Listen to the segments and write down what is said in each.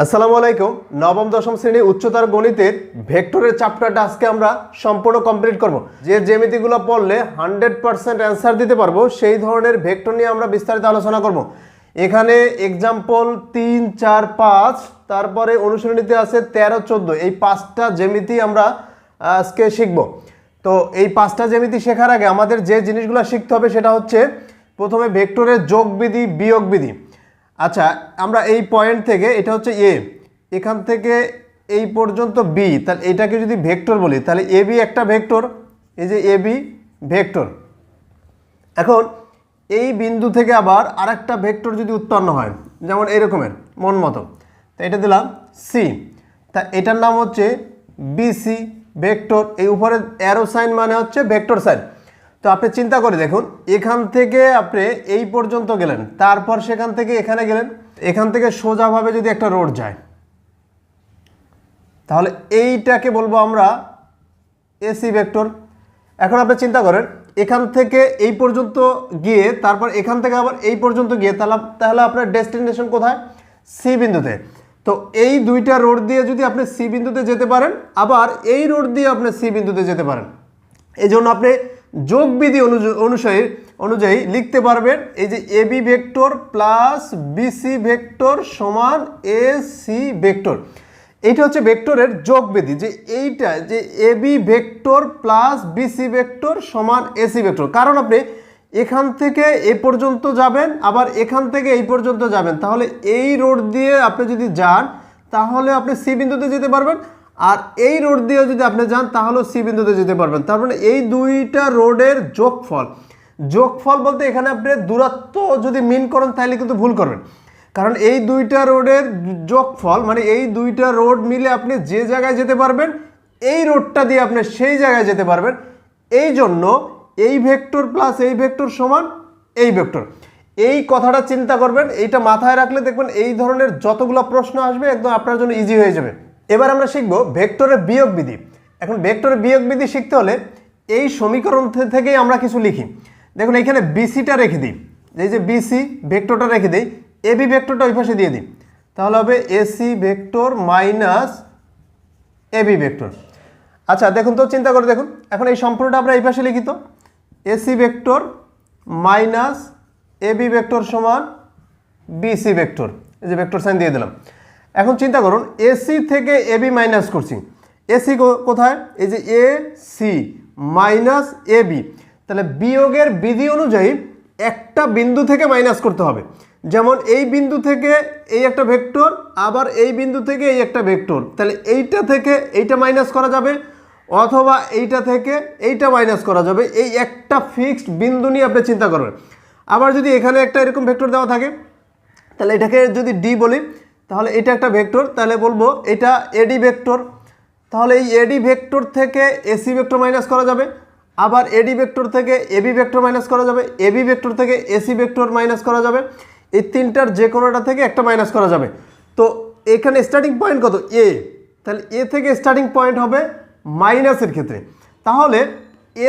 আসসালামু আলাইকুম। নবম দশম শ্রেণী উচ্চতর গণিতের ভেক্টরের চ্যাপ্টারটা আজকে আমরা সম্পূর্ণ কমপ্লিট করব। যে জ্যামিতিগুলো পড়লে 100% অ্যান্সার দিতে পারবো সেই ধরনের ভেক্টর নিয়ে আমরা বিস্তারিত আলোচনা করব। এখানে এক্সাম্পল 3, 4, 5, তারপরে অনুশীলনীতে আছে 13, 14, এই 5টা জ্যামিতি আমরা আজকে শিখব। তো এই 5টা জ্যামিতি শেখার আগে আমাদের যে জিনিসগুলো শিখতে হবে সেটা হচ্ছে প্রথমে ভেক্টরের যোগ বিধি, বিয়োগ বিধি। আচ্ছা, আমরা এই পয়েন্ট থেকে, এটা হচ্ছে এ, এখান থেকে এই পর্যন্ত বি, তাহলে এটাকে যদি ভেক্টর বলি তাহলে এ বি একটা ভেক্টর, এই যে এ বি ভেক্টর। এখন এই বিন্দু থেকে আবার আরেকটা ভেক্টর যদি উৎপন্ন হয়, যেমন এরকমের মন মতো, তা এটা দিলাম সি, তা এটার নাম হচ্ছে বিসি ভেক্টর। এই উপরে অ্যারো সাইন মানে হচ্ছে ভেক্টর সাইন। তো আপনি চিন্তা করে দেখুন, এখান থেকে আপনি এই পর্যন্ত গেলেন, তারপর সেখান থেকে এখানে গেলেন, এখান থেকে সোজাভাবে যদি একটা রোড যায় তাহলে এইটাকে বলবো আমরা এসি ভেক্টর। এখন আপনি চিন্তা করেন, এখান থেকে এই পর্যন্ত গিয়ে তারপর এখান থেকে আবার এই পর্যন্ত গিয়ে তাহলে আপনার ডেস্টিনেশন কোথায়? সি বিন্দুতে। তো এই দুইটা রোড দিয়ে যদি আপনি সি বিন্দুতে যেতে পারেন, আবার এই রোড দিয়ে আপনি সি বিন্দুতে যেতে পারেন। এই জন্য আপনি যোগ বিধি অনুযায়ী লিখতে পারবেন এই যে A B vector plus BC vector সমান এ সি ভেক্টর। এইটা হচ্ছে ভেক্টরের যোগ বিধি, যে এইটা যে A B vector plus BC vector সমান এসি ভেক্টর। কারণ আপনি এখান থেকে এই পর্যন্ত যাবেন, আবার এখান থেকে এই পর্যন্ত যাবেন, তাহলে এই রোড দিয়ে আপনি যদি যান তাহলে আপনি সি বিন্দুতে যেতে পারবেন, আর এই রোড দিয়ে যদি আপনি যান তাহলেও সি বিন্দুতে যেতে পারবেন। তার মানে এই দুইটা রোডের যোগফল, যোগফল বলতে এখানে আপনি দূরত্ব যদি মিন করেন তাহলে কিন্তু ভুল করবেন, কারণ এই দুইটা রোডের যোগফল মানে এই দুইটা রোড মিলে আপনি যে জায়গায় যেতে পারবেন, এই রোডটা দিয়ে আপনি সেই জায়গায় যেতে পারবেন। এই জন্য এই ভেক্টর প্লাস এই ভেক্টর সমান এই ভেক্টর। এই কথাটা চিন্তা করবেন, এইটা মাথায় রাখলে দেখবেন এই ধরনের যতগুলো প্রশ্ন আসবে একদম আপনার জন্য ইজি হয়ে যাবে। এবার আমরা শিখব ভেক্টরের বিয়োগ বিধি। এখন ভেক্টরের বিয়োগ বিধি শিখতে হলে এই সমীকরণ থেকেই আমরা কিছু লিখি। দেখুন এখানে বিসিটা রেখে দিই, এই যে বিসি ভেক্টরটা রেখে দিই, এবি ভেক্টরটা ওই পাশে দিয়ে দিই, তাহলে হবে AC vector minus AB vector. আচ্ছা দেখুন তো, চিন্তা করে দেখুন, এখন এই সম্পূর্ণটা আমরা এই পাশে লিখি, তো AC vector minus AB vector সমান বিসি ভেক্টর, এই যে ভেক্টর সাইন দিয়ে দিলাম। এখন চিন্তা করুন, এসি থেকে এবি মাইনাস করছি, এসি কোথায়? এই যে এ সি মাইনাস এবি, তাহলে বিয়োগের বিধি অনুযায়ী একটা বিন্দু থেকে মাইনাস করতে হবে। যেমন এই বিন্দু থেকে এই একটা ভেক্টর, আবার এই বিন্দু থেকে এই একটা ভেক্টর, তাহলে এইটা থেকে এইটা মাইনাস করা যাবে, অথবা এইটা থেকে এইটা মাইনাস করা যাবে। এই একটা ফিক্সড বিন্দু নিয়ে আপনি চিন্তা করবেন। আবার যদি এখানে একটা এরকম ভেক্টর দেওয়া থাকে, তাহলে এটাকে যদি ডি বলি, তাহলে এটা একটা ভেক্টর, তাহলে বলবো এটা এডি ভেক্টর। তাহলে এই এডি ভেক্টর থেকে এসি ভেক্টর মাইনাস করা যাবে, আবার এডি ভেক্টর থেকে এবি ভেক্টর মাইনাস করা যাবে, এবি ভেক্টর থেকে এসি ভেক্টর মাইনাস করা যাবে। এই তিনটার যে কোনোটা থেকে একটা মাইনাস করা যাবে। তো এখানে স্টার্টিং পয়েন্ট কত? এ, তাহলে এ থেকে স্টার্টিং পয়েন্ট হবে মাইনাসের ক্ষেত্রে, তাহলে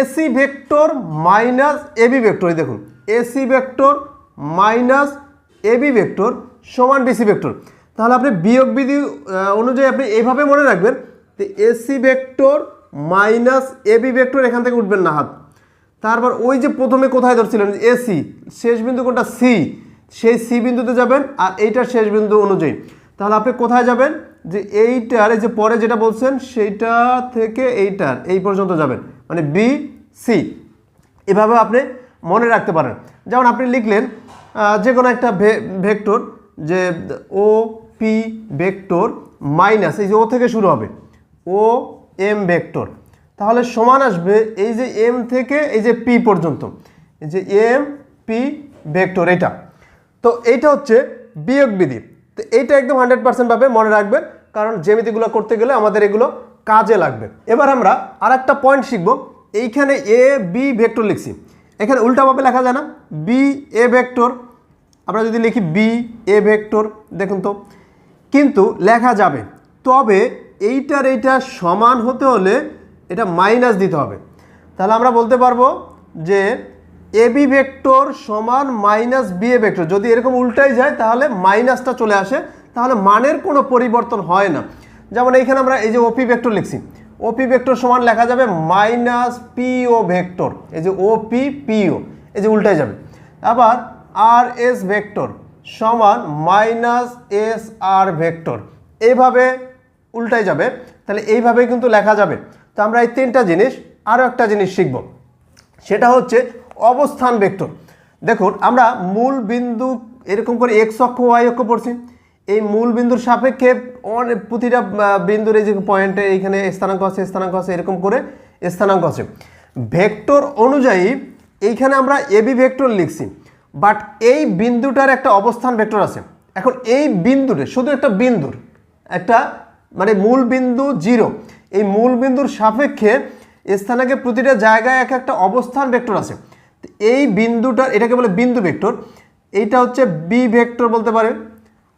AC vector minus AB vector, এই দেখুন AC vector minus AB vector সমান বিসি ভেক্টর। তাহলে আপনি বিয়োগ বিধি অনুযায়ী আপনি এইভাবে মনে রাখবেন, যে AC vector minus AB vector, এখান থেকে উঠবেন না হাত। তারপর ওই যে প্রথমে কোথায় ধরছিলেন এসি, শেষ বিন্দু কোনটা? সি, সেই সি বিন্দুতে যাবেন, আর এইটার শেষ বিন্দু অনুযায়ী তাহলে আপনি কোথায় যাবেন? যে এইটার এই যে পরে যেটা বলছেন সেইটা থেকে এইটার এই পর্যন্ত যাবেন, মানে বি সি। এভাবে আপনি মনে রাখতে পারেন। যেমন আপনি লিখলেন যে কোনো একটা ভেক্টর, যে ও পি ভেক্টর মাইনাস, এই যে ও থেকে শুরু হবে ও এম ভেক্টর, তাহলে সমান আসবে এই যে এম থেকে এই যে পি পর্যন্ত, এই যে এম পি ভেক্টর এটা। তো এইটা হচ্ছে বিয়োগ বিধি। তো এইটা একদম 100% ভাবে মনে রাখবেন, কারণ জ্যামিতিগুলো করতে গেলে আমাদের এগুলো কাজে লাগবে। এবার আমরা আর একটা পয়েন্ট শিখব। এইখানে এ বি ভেক্টর লিখছি, এখানে উল্টাভাবে লেখা যায় না? বি এ ভেক্টর, আমরা যদি লিখি বি এ ভেক্টর, দেখুন তো কিন্তু লেখা যাবে, তবে এইটার এইটা সমান হতে হলে এটা মাইনাস দিতে হবে। তাহলে আমরা বলতে পারবো যে এবি ভেক্টর সমান মাইনাস বি এ ভেক্টর। যদি এরকম উল্টাই যায় তাহলে মাইনাসটা চলে আসে, তাহলে মানের কোনো পরিবর্তন হয় না। যেমন এইখানে আমরা এই যে ওপি ভেক্টর লিখছি, ওপি ভেক্টর সমান লেখা যাবে মাইনাস পিও ভেক্টর, এই যে ওপি পিও এই যে উল্টে যাবে। আবার আর এস ভেক্টর সমান মাইনাস এস আর ভেক্টর, এইভাবে উল্টাই যাবে। তাহলে এইভাবে কিন্তু লেখা যাবে। তো আমরা এই তিনটা জিনিস, আরও একটা জিনিস শিখব, সেটা হচ্ছে অবস্থান ভেক্টর। দেখুন আমরা মূল বিন্দু এরকম করে এক্স অক্ষ ওয়াই অক্ষ পড়ছি, এই মূল বিন্দুর সাপেক্ষে প্রতিটা বিন্দুর এই যে পয়েন্টে এইখানে স্থানাঙ্ক আছে এরকম করে স্থানাঙ্ক আছে। ভেক্টর অনুযায়ী এইখানে আমরা এবি ভেক্টর লিখছি, বাট এই বিন্দুটার একটা অবস্থান ভেক্টর আছে। এখন এই বিন্দুরে শুধু একটা বিন্দুর একটা মানে মূল বিন্দু 0, এই মূল বিন্দুর সাপেক্ষে স্থানাঙ্কে প্রতিটা জায়গায় এক একটা অবস্থান ভেক্টর আছে। এই বিন্দুটা এটাকে বলে বিন্দু ভেক্টর, এইটা হচ্ছে বি ভেক্টর বলতে পারে,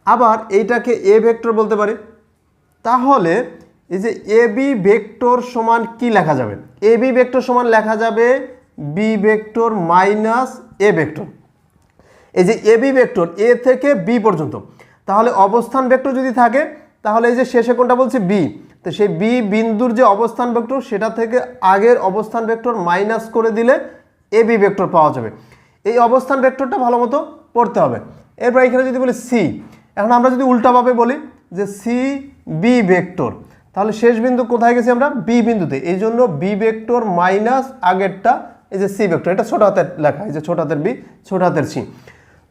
আবার এইটাকে এ ভেক্টর বলতে পারে। তাহলে এই যে এবি ভেক্টর সমান কি লেখা যাবে? এবি ভেক্টর সমান লেখা যাবে B vector minus A vector. এই যে এবি ভেক্টর এ থেকে বি পর্যন্ত, তাহলে অবস্থান ভেক্টর যদি থাকে তাহলে এই যে শেষে কোনটা বলছে বি, তো সেই বি বিন্দুর যে অবস্থান ভেক্টর সেটা থেকে আগের অবস্থান ভেক্টর মাইনাস করে দিলে এবি ভেক্টর পাওয়া যাবে। এই অবস্থান ভেক্টরটা ভালো মতো পড়তে হবে। এরপর এখানে যদি বলি সি, এখন আমরা যদি উল্টাভাবে বলি যে সি বি ভেক্টর, তাহলে শেষ বিন্দু কোথায় গেছি আমরা? বি বিন্দুতে, এই জন্য বি ভেক্টর মাইনাস আগেরটা এই যে সি ভেক্টর, এটা ছোট হাতের লেখা, এই যে ছোট হাতের বি ছোট হাতের সি।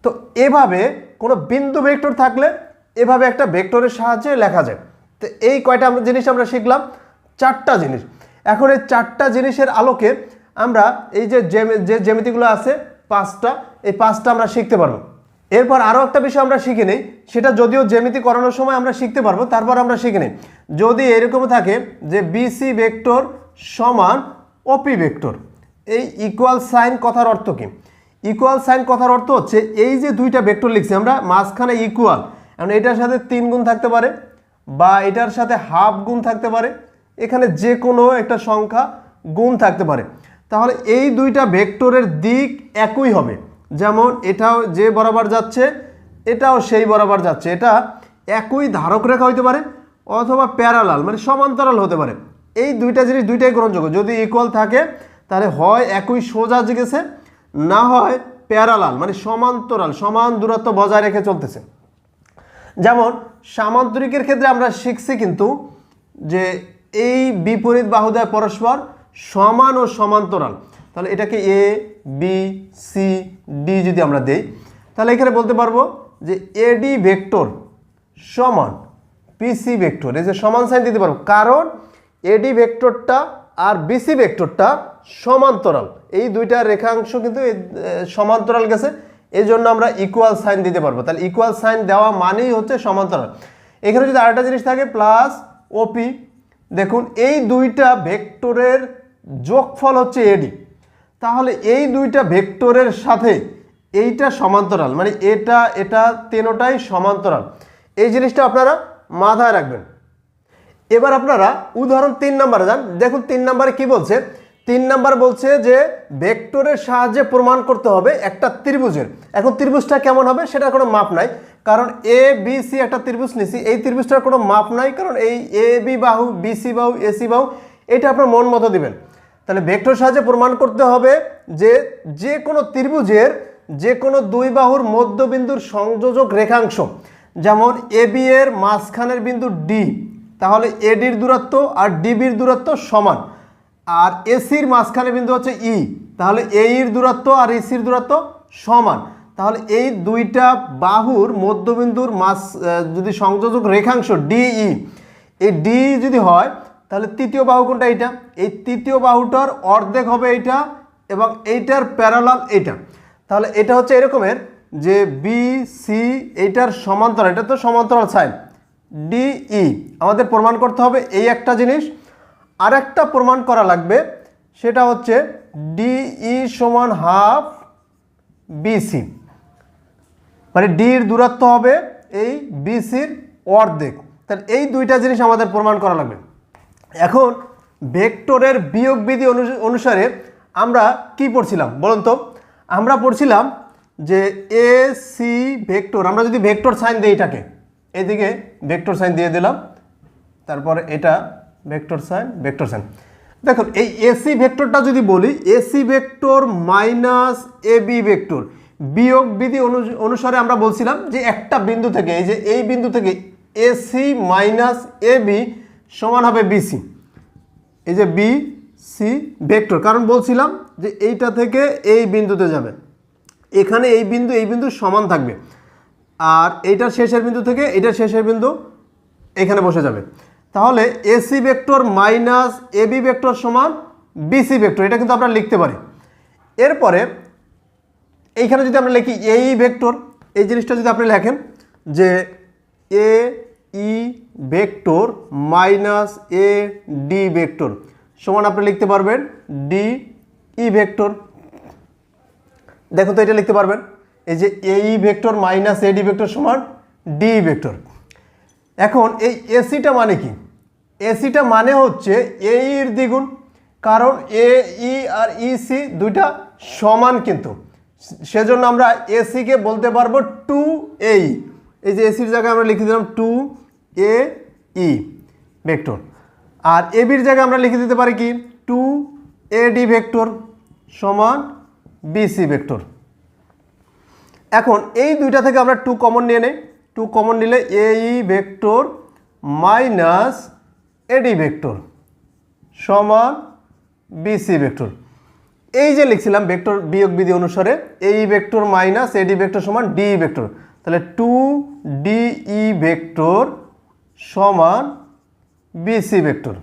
তো এভাবে কোনো বিন্দু ভেক্টর থাকলে এভাবে একটা ভেক্টরের সাহায্যে লেখা যায়। তো এই কয়টা জিনিস আমরা শিখলাম, 4টা জিনিস। এখন এই 4টা জিনিসের আলোকে আমরা এই যে জ্যামিতিগুলো আছে 5টা, এই 5টা আমরা শিখতে পারবো। এরপর আরও একটা বিষয় আমরা শিখে নিই, সেটা যদিও জ্যামিতি করানোর সময় আমরা শিখতে পারবো, তারপর আমরা শিখে নিই। যদি এরকম থাকে যে বিসি ভেক্টর সমান ওপি ভেক্টর, এই ইকুয়াল সাইন কথার অর্থ কি? ইকুয়াল সাইন কথার অর্থ হচ্ছে এই যে দুইটা ভেক্টর লিখছি আমরা, মাঝখানে ইকুয়াল, এখন এটার সাথে 3 গুণ থাকতে পারে বা এটার সাথে হাফ গুণ থাকতে পারে, এখানে যে কোনো একটা সংখ্যা গুণ থাকতে পারে। তাহলে এই দুইটা ভেক্টরের দিক একই হবে, যেমন এটাও যে বরাবর যাচ্ছে এটাও সেই বরাবর যাচ্ছে, এটা একই ধারক রেখা হইতে পারে অথবা প্যারালাল মানে সমান্তরাল হতে পারে। এই দুইটা জিনিস দুইটাই গ্রহণযোগ্য। যদি ইকুয়াল থাকে তাহলে হয় একই সোজা গেছে, না হয় প্যারালাল মানে সমান্তরাল, সমান দূরত্ব বজায় রেখে চলতেছে। যেমন সামান্তরিকের ক্ষেত্রে আমরা শিখছি কিন্তু যে এই বিপরীত বাহুদ্বয় পরস্পর সমান ও সমান্তরাল, তাহলে এটাকে এ বি সি ডি যদি আমরা দেই, তাহলে এখানে বলতে পারবো যে এডি ভেক্টর সমান পিসি ভেক্টর, এই যে সমান সাইন দিতে পারবো, কারণ এডি ভেক্টরটা আর বিসি ভেক্টরটা সমান্তরাল, এই দুইটা রেখাংশ কিন্তু সমান্তরাল গেছে, এই জন্য আমরা ইকুয়াল সাইন দিতে পারবো। তাহলে ইকুয়াল সাইন দেওয়া মানেই হচ্ছে সমান্তরাল। এখানে যদি আরেকটা জিনিস থাকে প্লাস ওপি, দেখুন এই দুইটা ভেক্টরের যোগফল হচ্ছে এডি, তাহলে এই দুইটা ভেক্টরের সাথে এইটা সমান্তরাল মানে এটা এটা তিনটাই সমান্তরাল, এই জিনিসটা আপনারা মাথায় রাখবেন। এবার আপনারা উদাহরণ 3 নম্বরে যান, দেখুন 3 নম্বরে কি বলছে। 3 নম্বর বলছে যে ভেক্টরের সাহায্যে প্রমাণ করতে হবে একটা ত্রিভুজের। এখন ত্রিভুজটা কেমন হবে সেটার কোনো মাপ নাই, কারণ এ বি সি একটা ত্রিভুজ নিছি, এই ত্রিভুজটার কোনো মাপ নাই, কারণ এই এ বি বাহু বিসি বাহু এসি বাহু এটা আপনার মন মতো দিবেন। তাহলে ভেক্টর সাহায্যে প্রমাণ করতে হবে যে যে কোনো ত্রিভুজের যে কোনো দুই বাহুর মধ্যবিন্দুর সংযোজক রেখাংশ, যেমন এ বি এর মাঝখানের বিন্দু ডি, তাহলে এডির দূরত্ব আর ডিবির দূরত্ব সমান, আর এসির মাঝখানে বিন্দু হচ্ছে ই, তাহলে এইর দূরত্ব আর ইসির দূরত্ব সমান। তাহলে এই দুইটা বাহুর মধ্যবিন্দুর যদি সংযোজক রেখাংশ ডিই, এই ডি যদি হয় তাহলে তৃতীয় বাহু কোনটা? এইটা, এই তৃতীয় বাহুটার অর্ধেক হবে এইটা এবং এইটার প্যারালাল এইটা। তাহলে এটা হচ্ছে এরকমের যে বি সি এইটার সমান্তরাল, এটা তো সমান্তরাল সাইন ডিই। আমাদের প্রমাণ করতে হবে এই একটা জিনিস, আর একটা প্রমাণ করা লাগবে, সেটা হচ্ছে ডিই সমান হাফ বিসি, মানে ডির দূরত্ব হবে এই বিসির অর্ধেক। তাহলে এই দুইটা জিনিস আমাদের প্রমাণ করা লাগবে। এখন ভেক্টরের বিয়োগ বিধি অনুসারে আমরা কি পড়ছিলাম বলুন তো? আমরা পড়ছিলাম যে এ সি ভেক্টর, আমরা যদি ভেক্টর সাইন দিই এটাকে, এদিকে ভেক্টর সাইন দিয়ে দিলাম, তারপর এটা ভেক্টর সাইন ভেক্টর সাইন। দেখুন এই এসি ভেক্টরটা যদি বলি, AC vector minus AB vector বিয়োগ বিধি অনুসারে আমরা বলছিলাম যে একটা বিন্দু থেকে, এই যে এই বিন্দু থেকে এসি মাইনাস এবি সমান হবে বিসি, এই যে বিসি ভেক্টর, কারণ বলছিলাম যে এইটা থেকে এই বিন্দুতে যাবে, এখানে এই বিন্দু সমান থাকবে, আর এইটার শেষের বিন্দু থেকে এইটার শেষের বিন্দু এখানে বসে যাবে। তাহলে AC vector minus AB vector সমান বিসি ভেক্টর, এটা কিন্তু আমরা লিখতে পারি। এরপরে এইখানে যদি আমরা লিখি এই ভেক্টর, এই জিনিসটা যদি আপনি লেখেন যে A E vector minus A D vector সমান আপনি লিখতে পারবেন ডি ই ভেক্টর। দেখুন তো এটা লিখতে পারবেন, এই যে A E vector minus A D vector সমান ডি ভেক্টর। এখন এই এসিটা মানে কি? এসিটা মানে হচ্ছে এ এর দ্বিগুণ, কারণ এ ই আর ই সি দুইটা সমান, কিন্তু সেজন্য আমরা এসিকে বলতে পারবো টু এ ই। এই যে এসির জায়গায় আমরা লিখে দিলাম টু এ ই ভেক্টর, আর এবির জায়গায় আমরা লিখে দিতে পারি কি টু এ ডি ভেক্টর সমান বিসি ভেক্টর। এখন এই দুইটা থেকে আমরা টু কমন নিয়ে নেই, টু কমন নিলে A E vector minus AD vector সমান বিসি ভেক্টর। এই যে লিখছিলাম ভেক্টর বিয়োগ বিধি অনুসারে A E vector minus AD vector সমান ডি ভেক্টর, তাহলে টু ডি ই ভেক্টর সমান বিসি ভেক্টর।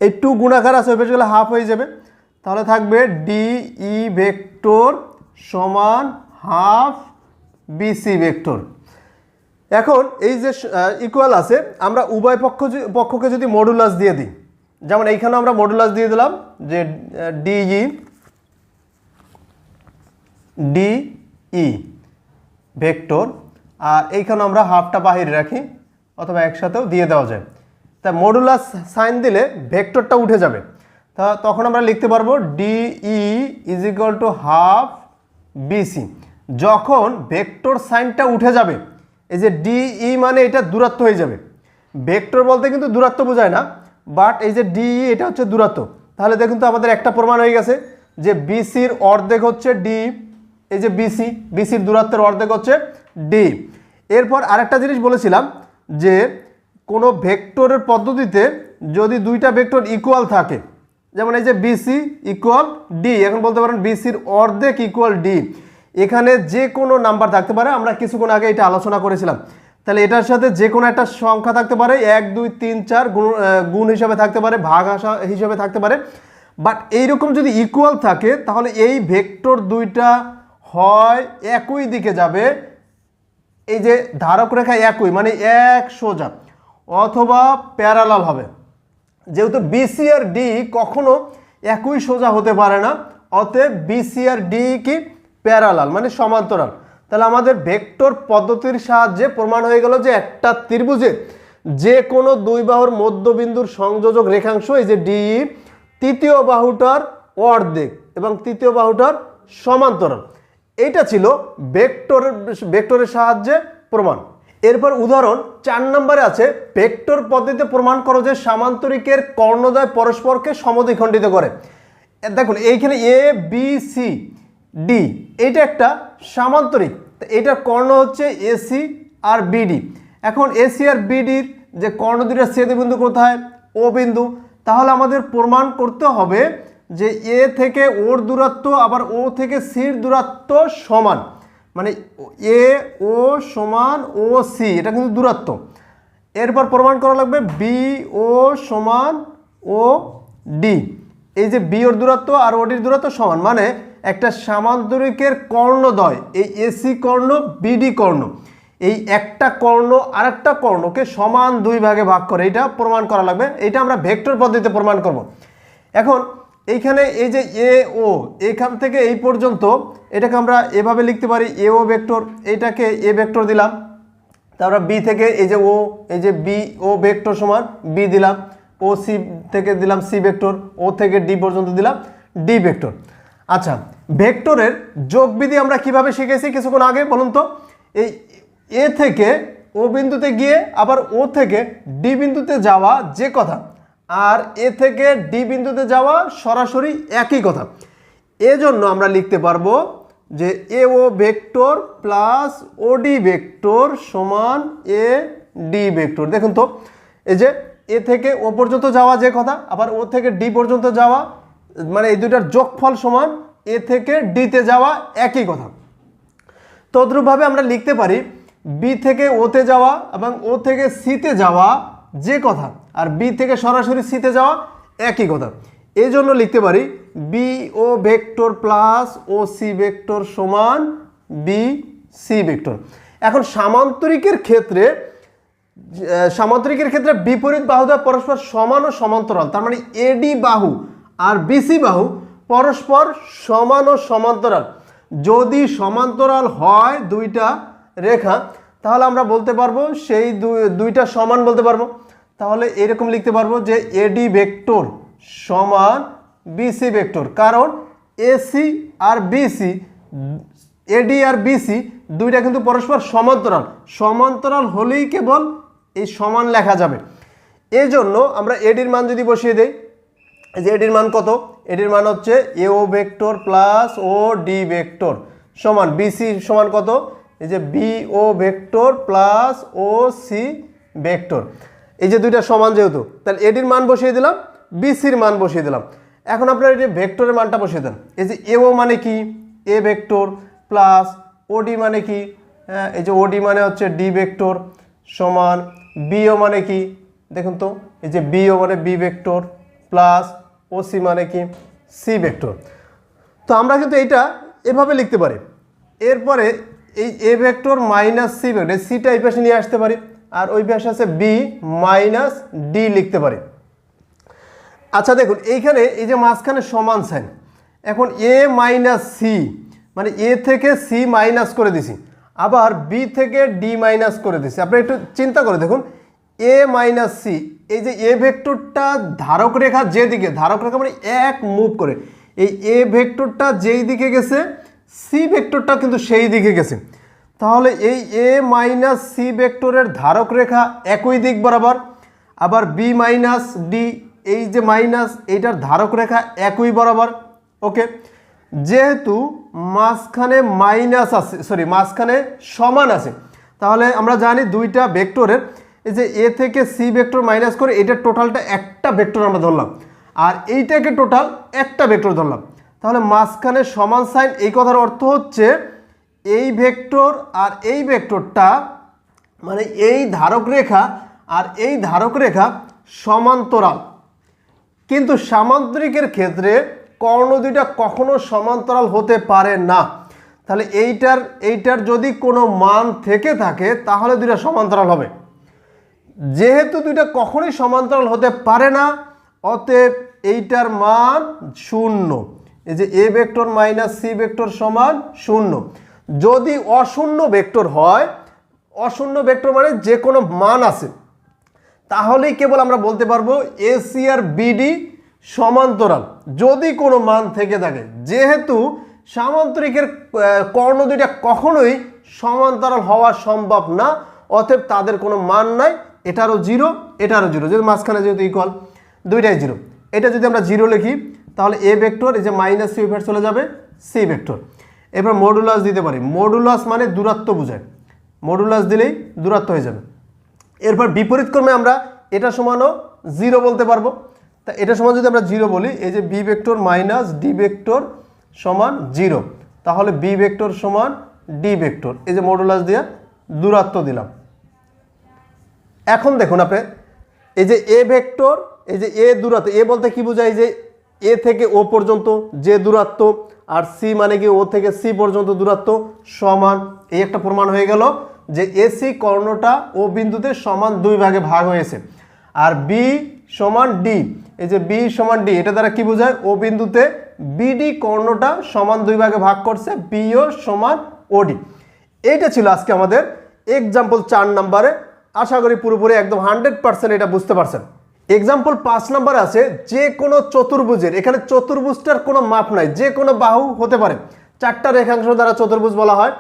এই টু গুণাকার আছে, ওই গেলে হাফ হয়ে যাবে, তাহলে থাকবে ডি ই ভেক্টর সমান হাফ বিসি ভেক্টর। এখন এই যে ইকুয়াল আছে, আমরা উভয় পক্ষকে যদি মডুলাস দিয়ে দিই, যেমন এইখানে আমরা মডুলাস দিয়ে দিলাম যে ডিই ভেক্টর, আর এইখানে আমরা হাফটা বাহিরে রাখি, অথবা একসাথেও দিয়ে দেওয়া যায়। তা মডুলাস সাইন দিলে ভেক্টরটা উঠে যাবে, তখন আমরা লিখতে পারবো DE is equal to half BC. যখন ভেক্টর সাইনটা উঠে যাবে, এই যে ডিই মানে এটা দূরত্ব হয়ে যাবে। ভেক্টর বলতে কিন্তু দূরত্ব বোঝায় না, বাট এই যে ডিই এটা হচ্ছে দূরত্ব। তাহলে দেখুন তো আমাদের একটা প্রমাণ হয়ে গেছে যে বিসির অর্ধেক হচ্ছে ডি, এই যে বিসির দূরত্বের অর্ধেক হচ্ছে ডি। এরপর আরেকটা জিনিস বলেছিলাম যে কোনো ভেক্টরের পদ্ধতিতে যদি দুইটা ভেক্টর ইকুয়াল থাকে, যেমন এই যে বিসি ইকুয়াল ডি, এখন বলতে পারেন বিসির অর্ধেক ইকুয়াল ডি, এখানে যে কোনো নাম্বার থাকতে পারে, আমরা কিছুক্ষণ আগে এটা আলোচনা করেছিলাম। তাহলে এটার সাথে যে কোনো একটা সংখ্যা থাকতে পারে, 1 2 3 4 গুণ হিসাবে থাকতে পারে, ভাগ হিসাবে থাকতে পারে, বাট এইরকম যদি ইকুয়াল থাকে তাহলে এই ভেক্টর দুইটা হয় একই দিকে যাবে, এই যে ধারক রেখা একই মানে এক সোজা, অথবা প্যারালাল হবে। যেহেতু বিসি আর ডি কখনো একই সোজা হতে পারে না, অতএব বিসি আর ডি কি প্যারালাল মানে সমান্তরাল। তাহলে আমাদের ভেক্টর পদ্ধতির সাহায্যে প্রমাণ হয়ে গেল যে একটা ত্রিভুজে যে কোনো দুই বাহুর মধ্যবিন্দুর সংযোজক রেখাংশ এই যে ডি তৃতীয় বাহুটার অর্ধেক এবং তৃতীয় বাহুটার সমান্তরাল। এইটা ছিল ভেক্টরের সাহায্যে প্রমাণ। এরপর উদাহরণ 4 নম্বরে আছে ভেক্টর পদ্ধতিতে প্রমাণ করো যে সামান্তরিকের কর্ণদ্বয় পরস্পরকে সমদ্বিখণ্ডিত করে। দেখুন এইখানে এ বি সি ডি এইটা একটা সামান্তরিক, এটার কর্ণ হচ্ছে এসি আর বিডি। এখন এসি আর বিডির যে কর্ণ দুইটা ছেদবিন্দু কোথায়? ও বিন্দু। তাহলে আমাদের প্রমাণ করতে হবে যে এ থেকে ওর দূরত্ব আবার ও থেকে সির দূরত্ব সমান, মানে এ ও সমান ও সি, এটা কিন্তু দূরত্ব। এরপর প্রমাণ করা লাগবে বি ও সমান ও ডি, এই যে বি ওর দূরত্ব আর ওডির দূরত্ব সমান, মানে একটা সামান্তরিকের কর্ণদ্বয় এই এসি কর্ণ বিডি কর্ণ, এই একটা কর্ণ আর একটা কর্ণকে সমান দুই ভাগে ভাগ করে, এটা প্রমাণ করা লাগবে। এটা আমরা ভেক্টর পদ্ধতিতে প্রমাণ করব। এখন এইখানে এই যে এ ও এখান থেকে এই পর্যন্ত এটাকে আমরা এভাবে লিখতে পারি এ ও ভেক্টর, এইটাকে এ ভেক্টর দিলাম, তারপর বি থেকে এই যে ও, এই যে বি ও ভেক্টর সমান বি দিলাম, ও সি থেকে দিলাম সি ভেক্টর, ও থেকে ডি পর্যন্ত দিলাম ডি ভেক্টর। আচ্ছা, ভেক্টরের যোগবিধি আমরা কিভাবে শিখেছি কিছুক্ষণ আগে বলুন তো? এই এ থেকে ও বিন্দুতে গিয়ে আবার ও থেকে ডি বিন্দুতে যাওয়া যে কথা, আর এ থেকে ডি বিন্দুতে যাওয়া সরাসরি একই কথা। এজন্য আমরা লিখতে পারবো যে এ ও ভেক্টর প্লাস ও ডি ভেক্টর সমান এ ডি ভেক্টর। দেখুন তো, এই যে এ থেকে ও পর্যন্ত যাওয়া যে কথা, আবার ও থেকে ডি পর্যন্ত যাওয়া, মানে এই দুইটার যোগফল সমান এ থেকে ডিতে যাওয়া একই কথা। তদ্রূপভাবে আমরা লিখতে পারি বি থেকে ওতে যাওয়া এবং ও থেকে সিতে যাওয়া যে কথা, আর বি থেকে সরাসরি সিতে যাওয়া একই কথা। এই জন্য লিখতে পারি বি ও ভেক্টর প্লাস ও সি ভেক্টর সমান বি সি ভেক্টর। এখন সামান্তরিকের ক্ষেত্রে বিপরীত বাহুদ্বয় পরস্পর সমান ও সমান্তরাল, তার মানে এডি বাহু আর বিসি বাহু পরস্পর সমান ও সমান্তরাল। যদি সমান্তরাল হয় দুইটা রেখা, তাহলে আমরা বলতে পারবো সেই দুইটা সমান বলতে পারবো। তাহলে এরকম লিখতে পারবো যে এডি ভেক্টর সমান বিসি ভেক্টর, কারণ এসি আর বিসি, এডি আর বিসি দুইটা কিন্তু পরস্পর সমান্তরাল। সমান্তরাল হলেই কেবল এই সমান লেখা যাবে। এই জন্য আমরা এডির মান যদি বসিয়ে দেই, এই যে এডির মান কত, এডির মান হচ্ছে এ ও ভেক্টর প্লাস ও ডি ভেক্টর সমান বিসি সমান কত, এই যে বি ও ভেক্টর প্লাস ও সি ভেক্টর। এই যে দুইটা সমান যেহেতু, তাহলে এডির মান বসিয়ে দিলাম, বিসির মান বসিয়ে দিলাম। এখন আপনারা এই যে ভেক্টরের মানটা বসিয়ে দেন। এই যে এ ও মানে কি, এ ভেক্টর প্লাস ওডি মানে কি, এই যে ওডি মানে হচ্ছে ডি ভেক্টর সমান বিও মানে কি, দেখুন তো, এই যে বিও মানে বি ভেক্টর প্লাস ও সি মানে কি, সি ভেক্টর। তো আমরা কিন্তু এইটা এভাবে লিখতে পারি। এরপরে এই A vector minus C vector, সিটা এই পাশে নিয়ে আসতে পারি, আর ওই পাশে আছে বি মাইনাস ডি লিখতে পারি। আচ্ছা দেখুন, এইখানে এই যে মাঝখানে সমান সাইন, এখন এ মাইনাস সি মানে এ থেকে সি মাইনাস করে দিছি, আবার বি থেকে ডি মাইনাস করে দিছি। আপনি একটু চিন্তা করে দেখুন, এ মাইনাস সি, এই যে এ ভেক্টরটা ধারক রেখা যেদিকে, ধারক রেখা মানে এক মুভ করে, এই এ ভেক্টরটা যেই দিকে গেছে সি ভেক্টরটা কিন্তু সেই দিকে গেছে। তাহলে এই এ মাইনাস সি ভেক্টরের ধারক রেখা একই দিক বরাবর, আবার বি মাইনাস ডি এই যে মাইনাস এইটার ধারক রেখা একই বরাবর। ওকে, যেহেতু মাঝখানে মাইনাস আছে, সরি মাঝখানে সমান আছে, তাহলে আমরা জানি দুইটা ভেক্টরের এই যে এ থেকে সি ভেক্টর মাইনাস করে এইটার টোটালটা একটা ভেক্টর আমরা ধরলাম, আর এইটাকে টোটাল একটা ভেক্টর ধরলাম। তাহলে মাঝখানে সমান সাইন, এই কথার অর্থ হচ্ছে এই ভেক্টর আর এই ভেক্টরটা মানে এই ধারক রেখা আর এই ধারক রেখা সমান্তরাল। কিন্তু সামান্তরিকের ক্ষেত্রে কর্ণ দুইটা কখনো সমান্তরাল হতে পারে না। তাহলে এইটার যদি কোনো মান থেকে থাকে তাহলে দুইটা সমান্তরাল হবে। যেহেতু দুইটা কখনোই সমান্তরাল হতে পারে না, অতএব এইটার মান শূন্য। এই যে A vector minus C vector সমান শূন্য। যদি অশূন্য ভেক্টর হয়, অশূন্য ভেক্টর মানে যে কোনো মান আছে, তাহলেই কেবল আমরা বলতে পারবো এসি আর বিডি সমান্তরাল, যদি কোনো মান থেকে থাকে। যেহেতু সামান্তরিকের কর্ণ দুইটা কখনোই সমান্তরাল হওয়া সম্ভব না, অতএব তাদের কোনো মান নাই। এটারও জিরো, এটারও জিরো, যেহেতু মাঝখানে যেহেতু ইকুয়াল, দুইটাই জিরো। এটা যদি আমরা জিরো লিখি তাহলে এ ভেক্টর এই যে মাইনাস সি ভেক্টর চলে যাবে সি ভেক্টর। এবার মডুলাস দিতে পারি, মডুলাস মানে দূরত্ব বোঝায়, মডুলাস দিলেই দূরত্ব হয়ে যাবে। এরপর বিপরীত ক্রমে আমরা এটা সমানও জিরো বলতে পারবো। তা এটা সমান যদি আমরা জিরো বলি, এই যে B vector minus D vector সমান জিরো, তাহলে বি ভেক্টর সমান ডি ভেক্টর, এই যে মডুলাস দিয়ে দূরত্ব দিলাম। এখন দেখুন আপনি এই যে এ ভেক্টর, এই যে এ দূরত্ব, এ বলতে কি বোঝায়, যে এ থেকে ও পর্যন্ত যে দূরত্ব, আর সি মানে কি ও থেকে সি পর্যন্ত দূরত্ব সমান। এই একটা প্রমাণ হয়ে গেল যে এসি কর্ণটা ও বিন্দুতে সমান দুই ভাগে ভাগ হয়েছে। আর বি সমান ডি, এই যে বি সমান ডি, এটা দ্বারা কি বোঝায়, ও বিন্দুতে বিডি কর্ণটা সমান দুই ভাগে ভাগ করছে, বিও সমান ওডি। এইটা ছিল আজকে আমাদের এক্সাম্পল 4 নম্বরে। আশা করি পুরোপুরি একদম 100% এটা বুঝতে পারছেন। এক্সাম্পল 5 নম্বরে আছে যে কোনো চতুর্ভুজের, এখানে চতুর্ভুজটার কোনো মাপ নাই, যে কোনো বাহু হতে পারে, 4টা রেখাংশ দ্বারা চতুর্ভুজ বলা হয়।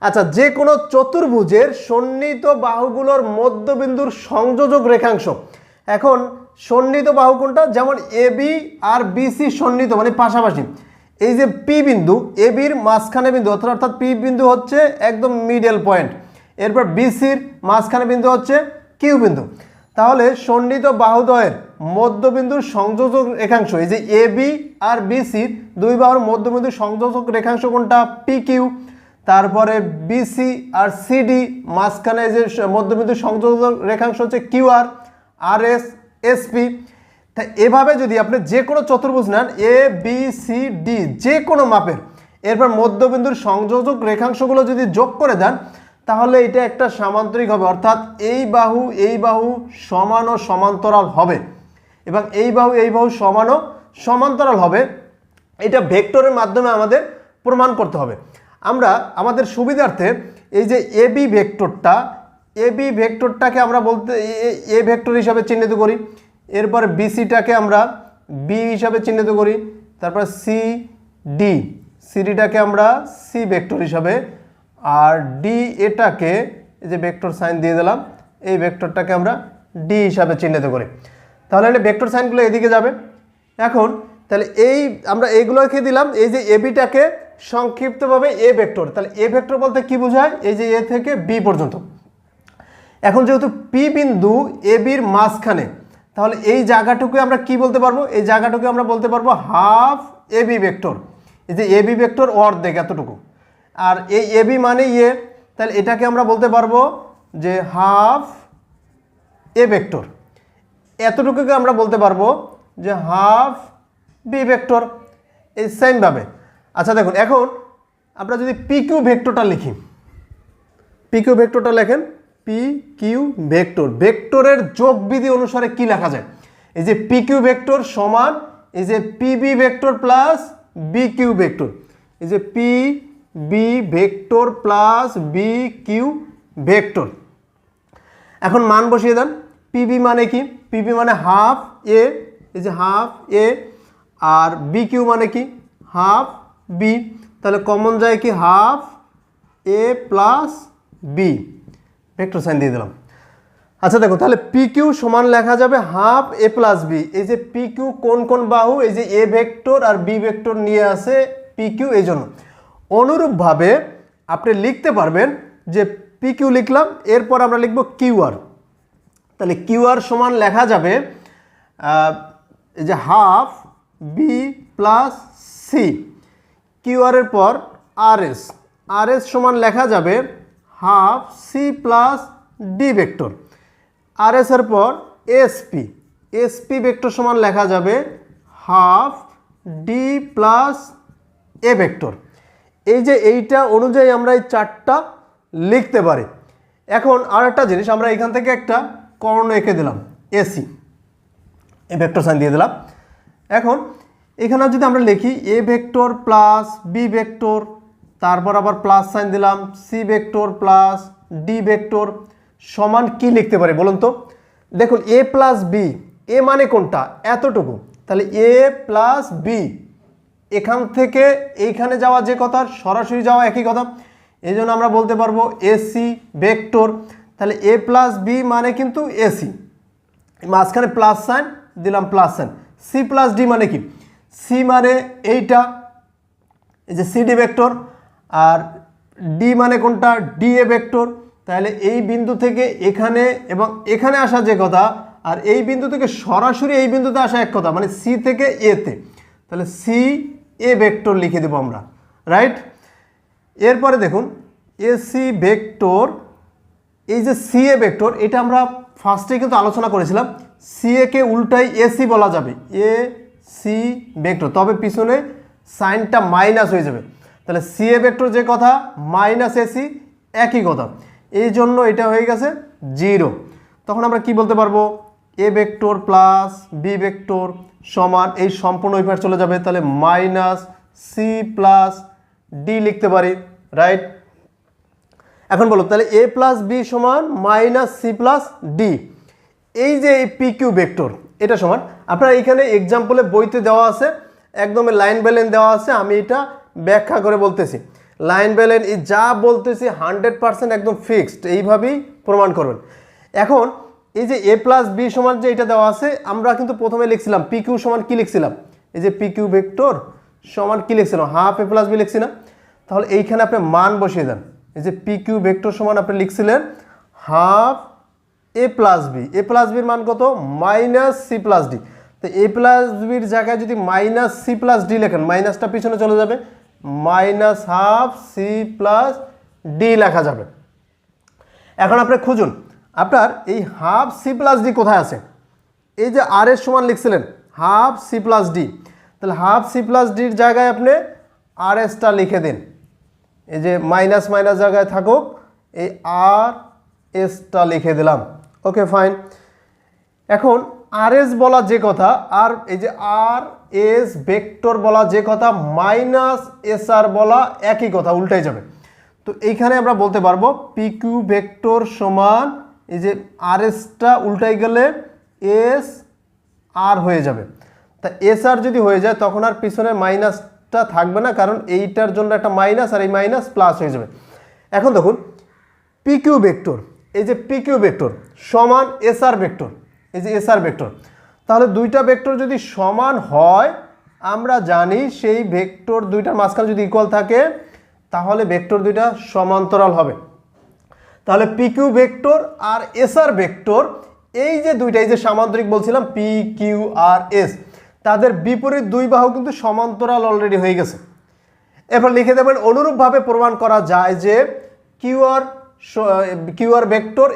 আচ্ছা, যে কোনো চতুর্ভুজের সন্নিহিত বাহুগুলোর মধ্যবিন্দুর সংযোজক রেখাংশ। এখন সন্নিহিত বাহু কোনটা? যেমন এবি আর বিসি সন্নিহিত মানে পাশাপাশি। এই যে পি বিন্দু, এবির মাঝখানে বিন্দু অর্থাৎ পি বিন্দু হচ্ছে একদম মিডল পয়েন্ট, এরপর বিসির মাঝখানে বিন্দু হচ্ছে কিউ বিন্দু। তাহলে সন্নিহিত বাহুদ্বয়ের মধ্যবিন্দুর সংযোজক রেখাংশ, এই যে এবি আর বিসির দুই বাহুর মধ্যবিন্দুর সংযোজক রেখাংশ কোনটা? P Q. তারপরে বিসি আর সিডি মাঝখানে যে মধ্যবিন্দু সংযোজক রেখাংশ হচ্ছে Q R, R S, SP. তাই এভাবে যদি আপনি যে কোনো চতুর্ভুজ নেন এ বি সি ডি যে কোনো মাপের, এরপর মধ্যবিন্দুর সংযোজক রেখাংশগুলো যদি যোগ করে দেন তাহলে এটা একটা সামান্তরিক হবে, অর্থাৎ এই বাহু সমান ও সমান্তরাল হবে এবং এই বাহু সমান ও সমান্তরাল হবে। এটা ভেক্টরের মাধ্যমে আমাদের প্রমাণ করতে হবে। আমরা আমাদের সুবিধার্থে এই যে এবি ভেক্টরটাকে আমরা বলতে এ ভেক্টর হিসাবে চিহ্নিত করি, এরপর বিসিটাকে আমরা বি হিসাবে চিহ্নিত করি, তারপর সিডিটাকে আমরা সি ভেক্টর হিসাবে, আর ডি এটাকে এই যে ভেক্টর সাইন দিয়ে দিলাম, এই ভেক্টরটাকে আমরা ডি হিসাবে চিহ্নিত করি। তাহলে ভেক্টর সাইনগুলো এদিকে যাবে। এখন তাহলে এই আমরা এইগুলোকে দিলাম, এই যে এবিটাকে সংক্ষিপ্তভাবে এ ভেক্টর। তাহলে এ ভেক্টর বলতে কি বোঝায়? এই যে এ থেকে বি পর্যন্ত। এখন যেহেতু পি বিন্দু এবির মাঝখানে, তাহলে এই জায়গাটুকু আমরা কি বলতে পারবো? এই জায়গাটুকু আমরা বলতে পারবো হাফ এবি ভেক্টর। এই যে এবি ভেক্টর অর্ধেক এতটুকু, আর এই এবি মানে ইয়ে, তাহলে এটাকে আমরা বলতে পারবো যে হাফ এ ভেক্টর। এতটুকুকে আমরা বলতে পারবো যে হাফ বি ভেক্টর। এই সেমভাবে। আচ্ছা দেখুন, এখন আমরা যদি পি কিউ ভেক্টরটা লিখি, পি কিউ ভেক্টরটা লেখেন, পি কিউ ভেক্টর, ভেক্টরের যোগ বিধি অনুসারে কি লেখা যায়? এই যে পি কিউ ভেক্টর সমান এই যে PB vector plus B Q vector, এই যে P B vector plus B Q vector. এখন মান বসিয়ে দেন। পিবি মানে কি? পিবি মানে হাফ এ, এই যে হাফ এ, আর বি কিউ মানে কি? Half B. তাহলে কমন যায় কি? Half A plus B, vector sign দিয়ে দিলাম। আচ্ছা দেখো, তাহলে পি কিউ সমান লেখা যাবে হাফ এ প্লাস বি। এই যে পি কিউ কোন কোন বাহু? এই যে এ ভেক্টর আর বি ভেক্টর নিয়ে আসে পি কিউ, এই জন্য। অনুরূপভাবে আপনি লিখতে পারবেন যে পি কিউ লিখলাম, এরপর আমরা লিখব কিউ আর। তাহলে কিউ আর সমান লেখা যাবে এই যে half B plus C. Q R এর পর আর এস, আর এস সমান লেখা যাবে half C plus D vector. R S এর পর এসপি, এসপি ভেক্টর সমান লেখা যাবে half D plus A vector. এই যে এইটা অনুযায়ী আমরা এই চারটা লিখতে পারি। এখন আর একটা জিনিস, আমরা এখান থেকে একটা কর্ণ এঁকে দিলাম এসি, এ ভেক্টর সাইন দিয়ে দিলাম। এখন এখানে যদি আমরা লিখি A vector plus B vector, তারপর আবার প্লাস সাইন দিলাম C vector plus D vector সমান কি লিখতে পারি বলুন তো? দেখুন এ প্লাস বি, এ মানে কোনটা? এতটুকু। তাহলে এ প্লাস বি, এখান থেকে এইখানে যাওয়া যে কথা, সরাসরি যাওয়া একই কথা, এই জন্য আমরা বলতে পারবো এসি ভেক্টর। তাহলে এ প্লাস বি মানে কিন্তু এসি, মাঝখানে প্লাস সাইন দিলাম, plus sign. C plus D মানে কি? সি মানে এইটা, এই যে সিডি ভেক্টর, আর ডি মানে কোনটা? D A vector. তাহলে এই বিন্দু থেকে এখানে এবং এখানে আসা যে কথা, আর এই বিন্দু থেকে সরাসরি এই বিন্দুতে আসা এক কথা, মানে সি থেকে এতে। তাহলে সি এ ভেক্টর লিখে দেবো আমরা, রাইট? এরপরে দেখুন এসি ভেক্টর, এই যে সি এ ভেক্টর, এটা আমরা ফার্স্টে কিন্তু আলোচনা করেছিলাম, সি এ কে উল্টাই এসি বলা যাবে, এ সি ভেক্টর, তবে পিছনে সাইনটা মাইনাস হয়ে যাবে। তাহলে সি এ ভেক্টর যে কথা মাইনাস এসি একই কথা, এই জন্য এটা হয়ে গেছে 0। তখন আমরা কি বলতে পারবো? A vector plus B vector সমান, এই সম্পূর্ণ ওই পাশে চলে যাবে, তাহলে মাইনাস সি প্লাস ডি লিখতে পারি, রাইট? এখন বলো তাহলে এ প্লাস বি সমান মাইনাস সি প্লাস ডি। এই যে এই পি কিউ ভেক্টর, এটা সমান, আপনার এখানে এক্সাম্পলে বইতে দেওয়া আছে, একদম লাইন বাই লাইন দেওয়া আছে, আমি এটা ব্যাখ্যা করে বলতেছি। লাইন বাই লাইন এই যা বলতেছি 100% একদম ফিক্সড, এইভাবেই প্রমাণ করবেন। এখন এই যে a প্লাস বি সমান যে এটা দেওয়া আছে, আমরা কিন্তু প্রথমে লিখছিলাম পি কিউ সমান কি লিখছিলাম, এই যে পি কিউ ভেক্টর সমান কি লিখছিলাম, হাফ এ প্লাস বি লিখছি না? তাহলে এইখানে আপনি মান বসিয়ে দেন। এই যে পি কিউ ভেক্টর সমান আপনি লিখছিলেন half A plus B, A plus বির মান কত, মাইনাস সি প্লাস ডি। তো এ প্লাস বির জায়গায় যদি মাইনাস সি প্লাস ডি লেখেন, মাইনাসটা পিছনে চলে যাবে, minus half C plus D লেখা যাবে। এখন আপনি খুঁজুন আপনার এই হাফ সি প্লাস ডি কোথায় আছে। এই যে আর এর সমান লিখছিলেন হাফ সি প্লাস ডি, তাহলে হাফ সি প্লাস ডির জায়গায় আপনি আর এসটা লিখে দিন। এই যে মাইনাস মাইনাস জায়গায় থাকুক, এই আর এসটা লিখে দিলাম। Okay fine. এখন আর এস বলা যে কথা, আর এই যে আর এস ভেক্টর বলা যে কথা, মাইনাস এস আর বলা একই কথা, উল্টাই যাবে। তো এইখানে আমরা বলতে পারবো পি কিউ ভেক্টর সমান এই যে আর এসটা উল্টাই গেলে এস আর হয়ে যাবে। তা এস আর যদি হয়ে যায় তখন আর পিছনে মাইনাসটা থাকবে না, কারণ এইটার জন্য একটা মাইনাস আর এই মাইনাস প্লাস হয়ে যাবে। এখন দেখুন পি কিউ ভেক্টর, এই যে পি কিউ ভেক্টর সমান এস আর ভেক্টর, এই যে এস আর ভেক্টর, তাহলে দুইটা ভেক্টর যদি সমান হয় আমরা জানি সেই ভেক্টর দুইটার মাঝখানে যদি ইকুয়াল থাকে তাহলে ভেক্টর দুইটা সমান্তরাল হবে। তাহলে P Q vector R S আর ভেক্টর এই যে দুইটা, এই যে সামান্তরিক বলছিলাম পি কিউ আর এস, তাদের বিপরীত দুই বাহু কিন্তু সমান্তরাল অলরেডি হয়ে গেছে। এরপর লিখে দেবেন অনুরূপভাবে প্রমাণ করা যায় যে কিউ আর ভেক্টর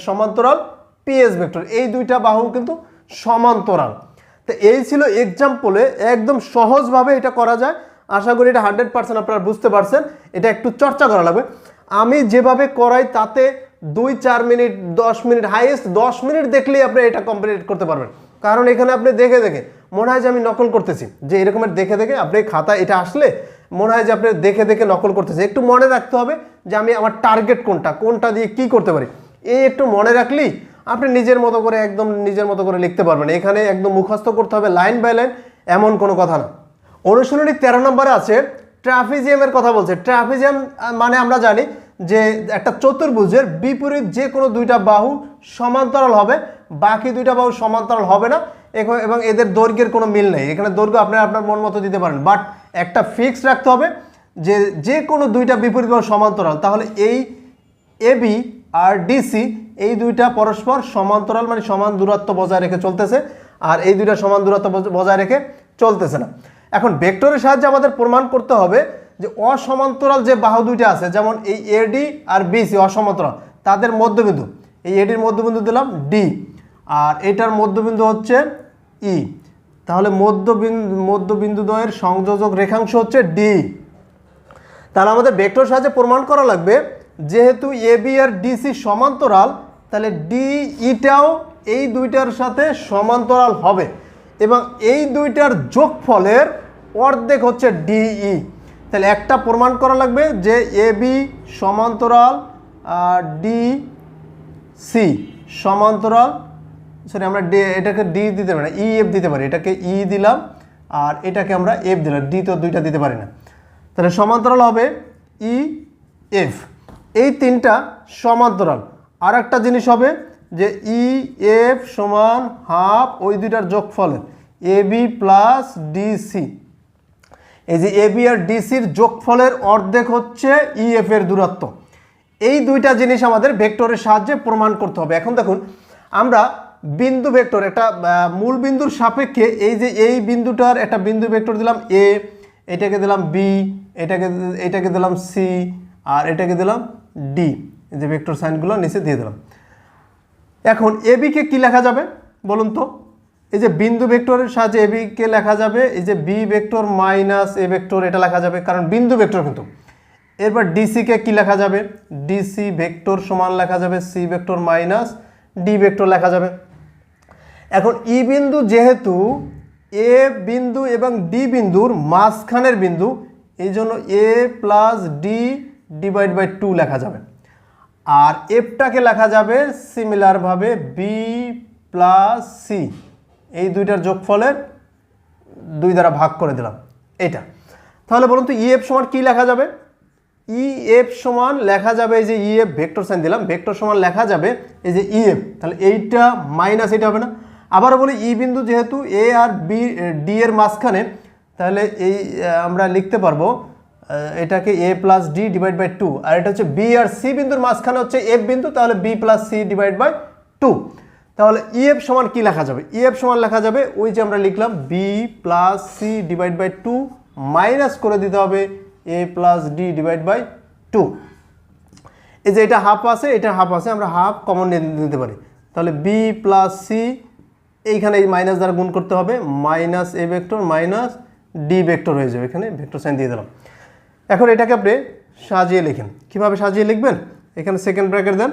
সমান্তরাল পিএস ভেক্টর, এই দুইটা বাহু কিন্তু সমান্তরাল। তো এই ছিল এক্সাম্পলে, একদম সহজভাবে এটা করা যায়। আশা করি এটা 100% আপনারা বুঝতে পারছেন। এটা একটু চর্চা করা লাগবে। আমি যেভাবে করাই তাতে 2-4 মিনিট 10 মিনিট, হাইয়েস্ট 10 মিনিট দেখলেই আপনি এটা কমপ্লিট করতে পারবেন। কারণ এখানে আপনি দেখে দেখে মনে হয় যে আমি নকল করতেছি, যে এরকমের দেখে দেখে আপনি খাতা এটা আসলে মনে হয় যে আপনি দেখে দেখে নকল করতেছি। একটু মনে রাখতে হবে যে আমি আমার টার্গেট কোনটা, কোনটা দিয়ে কি করতে পারি, এই একটু মনে রাখলেই আপনি নিজের মতো করে একদম নিজের মতো করে লিখতে পারবেন। এখানে একদম মুখস্থ করতে হবে লাইন বাই লাইন, এমন কোনো কথা না। অনুশীলনী 13 নম্বরে আছে ট্রাপিজিয়ামের কথা বলছে। ট্রাপিজিয়াম মানে আমরা জানি যে একটা চতুর্ভুজের বিপরীত যে কোনো দুইটা বাহু সমান্তরাল হবে, বাকি দুইটা বাহু সমান্তরাল হবে না এবং এদের দৈর্ঘ্যের কোনো মিল নেই। এখানে দৈর্ঘ্য আপনি আপনার মন মতো দিতে পারেন, বাট একটা ফিক্সড রাখতে হবে যে যে কোনো দুইটা বিপরীত বাহু সমান্তরাল। তাহলে এই এবি আর ডিসি এই দুইটা পরস্পর সমান্তরাল, মানে সমান দূরত্ব বজায় রেখে চলতেছে, আর এই দুইটা সমান দূরত্ব বজায় রেখে চলতেছে না। এখন ভেক্টরের সাহায্যে আমাদের প্রমাণ করতে হবে যে অসমান্তরাল যে বাহু দুইটা আছে, যেমন এই এডি আর বিসি অসমান্তরাল, তাদের মধ্যবিন্দু, এই এডির মধ্যবিন্দু দিলাম ডি আর এটার মধ্যবিন্দু হচ্ছে ই। তাহলে মধ্যবিন্দু দ্বয়ের সংযোজক রেখাংশ হচ্ছে ডি। তাহলে আমাদের ভেক্টরের সাহায্যে প্রমাণ করা লাগবে যেহেতু এবি আর ডিসি সমান্তরাল, তাহলে ডি ইটাও এই দুইটার সাথে সমান্তরাল হবে এবং এই দুইটার যোগফলের অর্ধেক হচ্ছে ডিই। তাহলে একটা প্রমাণ করা লাগবে যে এবি সমান্তরাল ডি সি সমান্তরাল, সরি আমরা এটাকে ডি দিতে পারি না, ই এফ দিতে পারি, এটাকে ই দিলাম আর এটাকে আমরা এফ দিলাম, ডি তো দুইটা দিতে পারি না। তাহলে সমান্তরাল হবে ই এফ, এই তিনটা সমান্তরাল। আর একটা জিনিস হবে যে ই এফ সমান হাফ ওই দুইটার যোগফলের এবি প্লাস ডিসি, এই যে এবি আর ডিসির যোগফলের অর্ধেক হচ্ছে ইএফ এর দূরত্ব। এই দুইটা জিনিস আমাদের ভেক্টরের সাহায্যে প্রমাণ করতে হবে। এখন দেখুন আমরা বিন্দু ভেক্টর, একটা মূল বিন্দুর সাপেক্ষে এই যে এই বিন্দুটার একটা বিন্দু ভেক্টর দিলাম এ, এটাকে দিলাম বি, এটাকে দিলাম সি আর এটাকে দিলাম ডি, এই যে ভেক্টর সাইনগুলো নিচে দিয়ে দিলাম। এখন এবিকে কি লেখা যাবে বলুন তো? এই যে বিন্দু ভেক্টরের সাহায্যে এবিকে লেখা যাবে এই যে B vector minus A vector, এটা লেখা যাবে কারণ বিন্দু ভেক্টর কিন্তু। এরপর ডিসিকে কি লেখা যাবে? ডিসি ভেক্টর সমান লেখা যাবে C vector minus D vector লেখা যাবে। এখন ই বিন্দু যেহেতু এ বিন্দু এবং ডি বিন্দুর মাঝখানের বিন্দু, এই জন্য এ প্লাস ডি ডিভাইড বাই 2 লেখা যাবে। আর এফটাকে লেখা যাবে সিমিলারভাবে বি প্লাস সি, এই দুইটার যোগফলের 2 দ্বারা ভাগ করে দিলাম এটা। তাহলে বলুন তো ইএফ সমান কি লেখা যাবে? ই এফ সমান লেখা যাবে, এই যে ই এফ ভেক্টর সাইন দিলাম, ভেক্টর সমান লেখা যাবে এই যে ই এফ, তাহলে এইটা মাইনাস এটা হবে না। আবারও বলি ই বিন্দু যেহেতু এ আর বি ডি এর মাঝখানে, তাহলে এই আমরা লিখতে পারবো এটাকে এ প্লাস ডি ডিভাইড বাই 2, আর এটা হচ্ছে বি আর সি বিন্দুর মাঝখানে হচ্ছে এফ বিন্দু, তাহলে B plus C divide by 2। তাহলে ই এফ সমান কি লেখা যাবে? ই এফ সমান লেখা যাবে ওই যে আমরা লিখলাম B plus C divide by 2 minus করে দিতে হবে A plus D divide by 2। এই যে এটা হাফ আছে, এটা হাফ আছে, আমরা হাফ কমন নিতে পারি। তাহলে বি প্লাস সি এইখানে এই মাইনাস দ্বারা গুণ করতে হবে, minus A vector minus D vector হয়ে যাবে, এখানে ভেক্টর সাইন দিয়ে দিলাম। এখন এটাকে আপনি সাজিয়ে লিখেন। কীভাবে সাজিয়ে লিখবেন? এখানে সেকেন্ড ব্র্যাকেট দেন,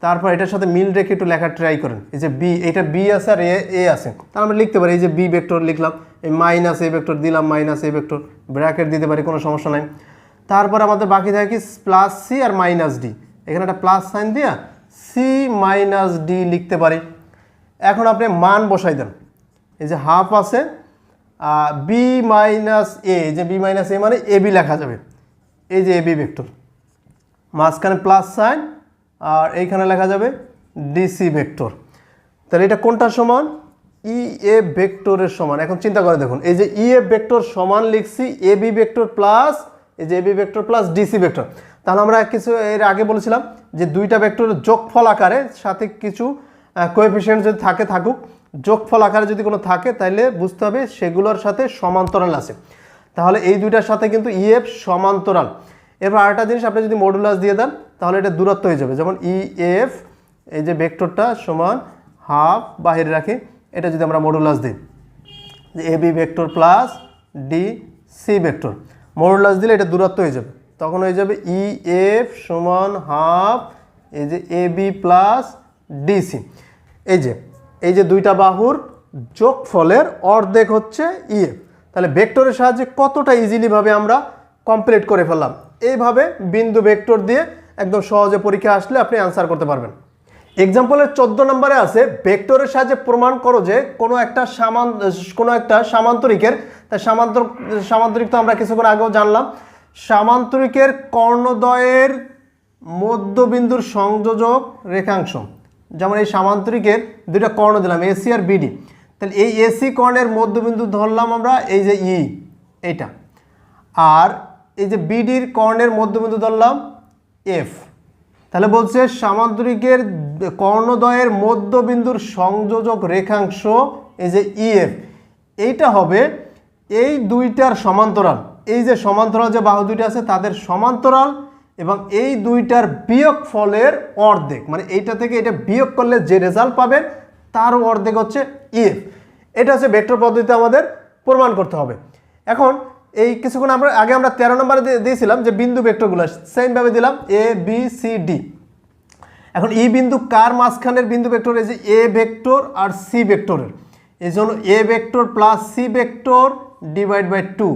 তারপর এটার সাথে মিল রেখে একটু লেখা ট্রাই করেন। এই যে বি, এটা বি আছে আর এ আছে, তাহলে আমরা লিখতে পারি এই যে বি ভেক্টর লিখলাম, এই মাইনাস এ ভেক্টর দিলাম, মাইনাস এ ভেক্টর ব্র্যাকেট দিতে পারি, কোনো সমস্যা নাই। তারপর আমাদের বাকি থাকে কি প্লাস সি আর মাইনাস ডি, এখানে একটা প্লাস সাইন দিয়া সি মাইনাস ডি লিখতে পারি। এখন আপনি মান বসাই দেন, এই যে হাফ আছে বি মাইনাস এ, যে বি মাইনাস এ মানে এ বি লেখা যাবে, এই যে এ বি ভেক্টর, মাঝখানে প্লাস সাইন আর এইখানে লেখা যাবে ডিসি ভেক্টর। তাহলে এটা কোনটার সমান? ই এফ ভেক্টরের সমান। এখন চিন্তা করে দেখুন, এই যে ই এফ ভেক্টর সমান লিখছি এ বি ভেক্টর প্লাস এই যে A B vector plus DC vector. তাহলে আমরা কিছু এর আগে বলেছিলাম যে দুইটা ভেক্টরের যোগফল আকারে সাথে কিছু কোএফিসিয়েন্ট যদি থাকে থাকুক, যোগফল আকারে যদি কোনো থাকে তাহলে বুঝতে হবে সেগুলোর সাথে সমান্তরাল আছে। তাহলে এই দুইটার সাথে কিন্তু ই এফ সমান্তরাল। এরপর আরেকটা জিনিস, আপনি যদি মডুলাস দিয়ে দেন তাহলে এটা দূরত্ব হয়ে যাবে, যেমন ই এফ এই যে ভেক্টরটা সমান হাফ বাহিরে রাখি, এটা যদি আমরা মডুলাস দিই যে A B vector plus D C vector, modulus দিলে এটা দূরত্ব হয়ে যাবে, তখন হয়ে যাবে ই এফ সমান হাফ এই যে এ বি প্লাস ডিসি। এই যে দুইটা বাহুর যোগফলের অর্ধেক হচ্ছে ই এফ। তাহলে ভেক্টরের সাহায্যে কতটা ইজিলিভাবে আমরা কমপ্লিট করে ফেললাম। এইভাবে বিন্দু ভেক্টর দিয়ে একদম সহজে পরীক্ষা আসলে আপনি অ্যান্সার করতে পারবেন। এক্সাম্পলের 14 নম্বরে আছে ভেক্টরের সাহায্যে প্রমাণ করো যে কোনো একটা সামান্তরিকের, তাই সামান্তরিক তো আমরা কিছুক্ষণ আগেও জানলাম, সামান্তরিকের কর্ণদ্বয়ের মধ্যবিন্দুর সংযোজক রেখাংশ। যেমন এই সামান্তরিকের দুইটা কর্ণ দিলাম এসি আর বিডি, তাহলে এই এসি কর্ণের মধ্যবিন্দু ধরলাম আমরা এই যে ই এইটা, আর এই যে বিডির কর্ণের মধ্যবিন্দু ধরলাম এফ। তাহলে বলছে সামান্তরিকের কর্ণদ্বয়ের মধ্যবিন্দুর সংযোজক রেখাংশ এই যে ইএফ, এইটা হবে এই দুইটার সমান্তরাল। এই যে সমান্তরাল যে বাহু দুইটা আছে তাদের সমান্তরাল এবং এই দুইটার বিয়োগ ফলের অর্ধেক, মানে এইটা থেকে এটা বিয়োগ করলে যে রেজাল্ট পাবেন তারও অর্ধেক হচ্ছে ইএফ। এটা হচ্ছে ভেক্টর পদ্ধতিতে আমাদের প্রমাণ করতে হবে। এখন এই কিছুক্ষণ আগে আমরা 13 নম্বরে দিয়েছিলাম যে বিন্দু ভেক্টরগুলো সেমভাবে দিলাম এ বি সি ডি। এখন ই বিন্দু কার মাঝখানের বিন্দু ভেক্টর? এই যে এ ভেক্টর আর সি ভেক্টরের, এই জন্য A vector plus C vector divide by 2,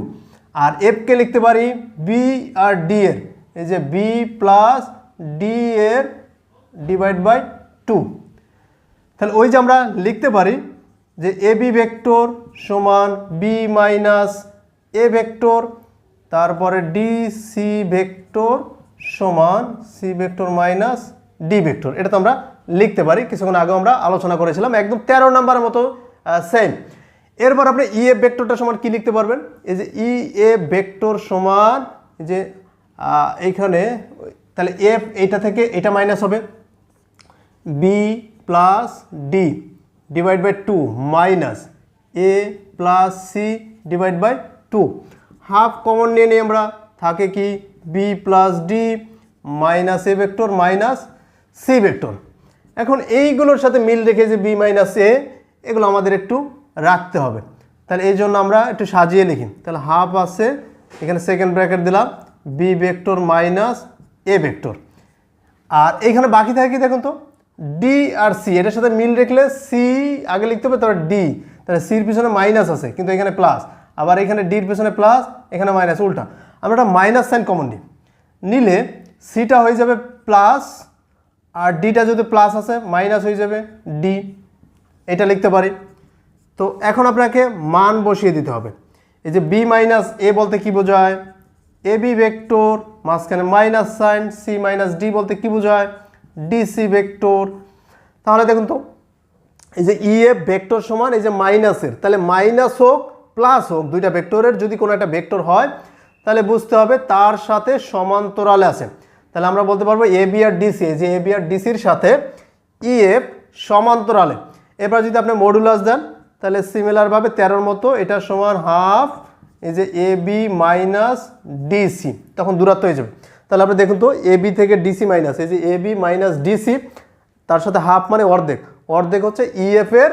আর এফকে লিখতে পারি বি আর ডি এর, এই যে বি প্লাস ডি এর ডিভাইড বাই 2। তাহলে ওই যে আমরা লিখতে পারি যে এ বি ভেক্টর সমান বি মাইনাস এ ভেক্টর, তারপরে ডি সি ভেক্টর সমান C vector minus D vector. এটা তো আমরা লিখতে পারি, কিছুক্ষণ আগে আমরা আলোচনা করেছিলাম, একদম 13 নম্বরের মতো সেম। এরপর আপনি ই এফ ভেক্টরটা সমান কি লিখতে পারবেন? এই যে ই এফ ভেক্টর সমান যে এইখানে, তাহলে এফ এইটা থেকে এটা মাইনাস হবে B plus D divide by 2 minus A plus C divide by 2। Half common নিয়ে নিই আমরা, থাকে কি B plus D minus A vector minus C vector. এখন এইগুলোর সাথে মিল রেখে যে বি মাইনাস এ, এগুলো আমাদের একটু রাখতে হবে। তাহলে এই জন্য আমরা একটু সাজিয়ে লিখি। তাহলে হাফ আছে, এখানে সেকেন্ড ব্র্যাকেট দিলাম B vector minus A vector, আর এইখানে বাকি থাকে কি দেখুন তো ডি আর সি, এটার সাথে মিল রেখলে সি আগে লিখতে হবে, তারপর ডি। তাহলে সির পিছনে মাইনাস আছে কিন্তু এখানে প্লাস, আবার এখানে ডির পিছনে প্লাস এখানে মাইনাস, উল্টা। আমরা একটা মাইনাস সাইন কমন নিলে সিটা হয়ে যাবে প্লাস, আর ডিটা যদি প্লাস আছে মাইনাস হয়ে যাবে ডি, এটা লিখতে পারি। তো এখন আপনাকে মান বসিয়ে দিতে হবে। এই যে বি মাইনাস এ বলতে কি বোঝায়? এ এ বি ভেক্টর, মাঝখানে minus sign, C minus D বলতে কি বোঝায়, ডিসি ভেক্টর। তাহলে দেখুন তো এই যে ইএফ ভেক্টর সমান এই যে মাইনাসের, তাহলে মাইনাস হোক প্লাস হোক দুইটা ভেক্টরের যদি কোনো একটা ভেক্টর হয় তাহলে বুঝতে হবে তার সাথে সমান্তরালে আছে। তাহলে আমরা বলতে পারবো এ বি আর ডিসি, এই যে এ বি আর ডিসির সাথে ইএফ সমান্তরালে। এবার যদি আপনি মডুলাস দেন তাহলে সিমিলারভাবে 13-র মতো এটা সমান হাফ এই যে এ বি মাইনাস ডিসি, তখন দূরত্ব হয়ে যাবে। তাহলে আপনি দেখুন তো এ বি থেকে ডিসি মাইনাস, এই যে এ বি মাইনাস ডিসি তার সাথে হাফ মানে অর্ধেক, অর্ধেক হচ্ছে ইএফ এর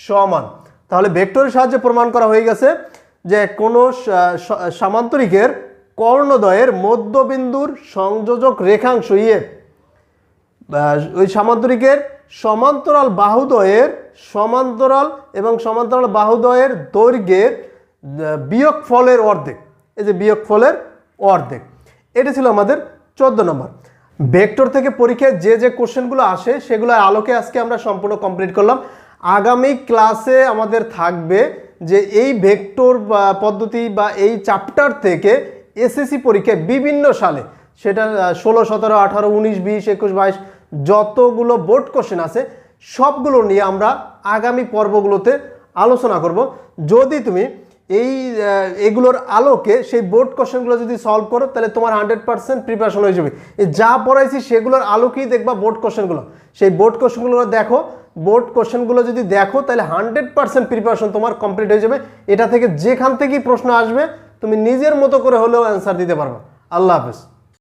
সমান। তাহলে ভেক্টরের সাহায্যে প্রমাণ করা হয়ে গেছে যে কোনো সামান্তরিকের কর্ণদ্বয়ের মধ্যবিন্দুর সংযোজক রেখাংশ ইএফ ওই সামান্তরিকের সমান্তরাল বাহুদ্বয়ের সমান্তরাল এবং সমান্তরাল বাহুদ্বয়ের দৈর্ঘ্যের বিয়োগফলের অর্ধেক, এই যে বিয়োগফলের অর্ধেক। এটা ছিল আমাদের 14 নম্বর। ভেক্টর থেকে পরীক্ষায় যে যে কোশ্চেনগুলো আসে সেগুলো আলোকে আজকে আমরা সম্পূর্ণ কমপ্লিট করলাম। আগামী ক্লাসে আমাদের থাকবে যে এই ভেক্টর পদ্ধতি বা এই চ্যাপ্টার থেকে এসএসসি পরীক্ষায় বিভিন্ন সালে, সেটা 16, 17, 18, 19, 20, 21, 22 যতগুলো বোর্ড কোশ্চেন আছে সবগুলো নিয়ে আমরা আগামী পর্বগুলোতে আলোচনা করব। যদি তুমি এগুলোর আলোকে সেই বোর্ড কোশ্চেনগুলো যদি সলভ করো তাহলে তোমার 100% প্রিপারেশন হয়ে যাবে। যা পড়াইছি সেগুলোর আলোকেই দেখবা বোর্ড কোশ্চেনগুলো, সেই বোর্ড কোশ্চেনগুলো দেখো, বোর্ড কোশ্চেনগুলো যদি দেখো তাহলে 100% প্রিপারেশন তোমার কমপ্লিট হয়ে যাবে। এটা থেকে যেখান থেকেই প্রশ্ন আসবে তুমি নিজের মতো করে হলেও অ্যান্সার দিতে পারবে। আল্লাহ হাফেজ।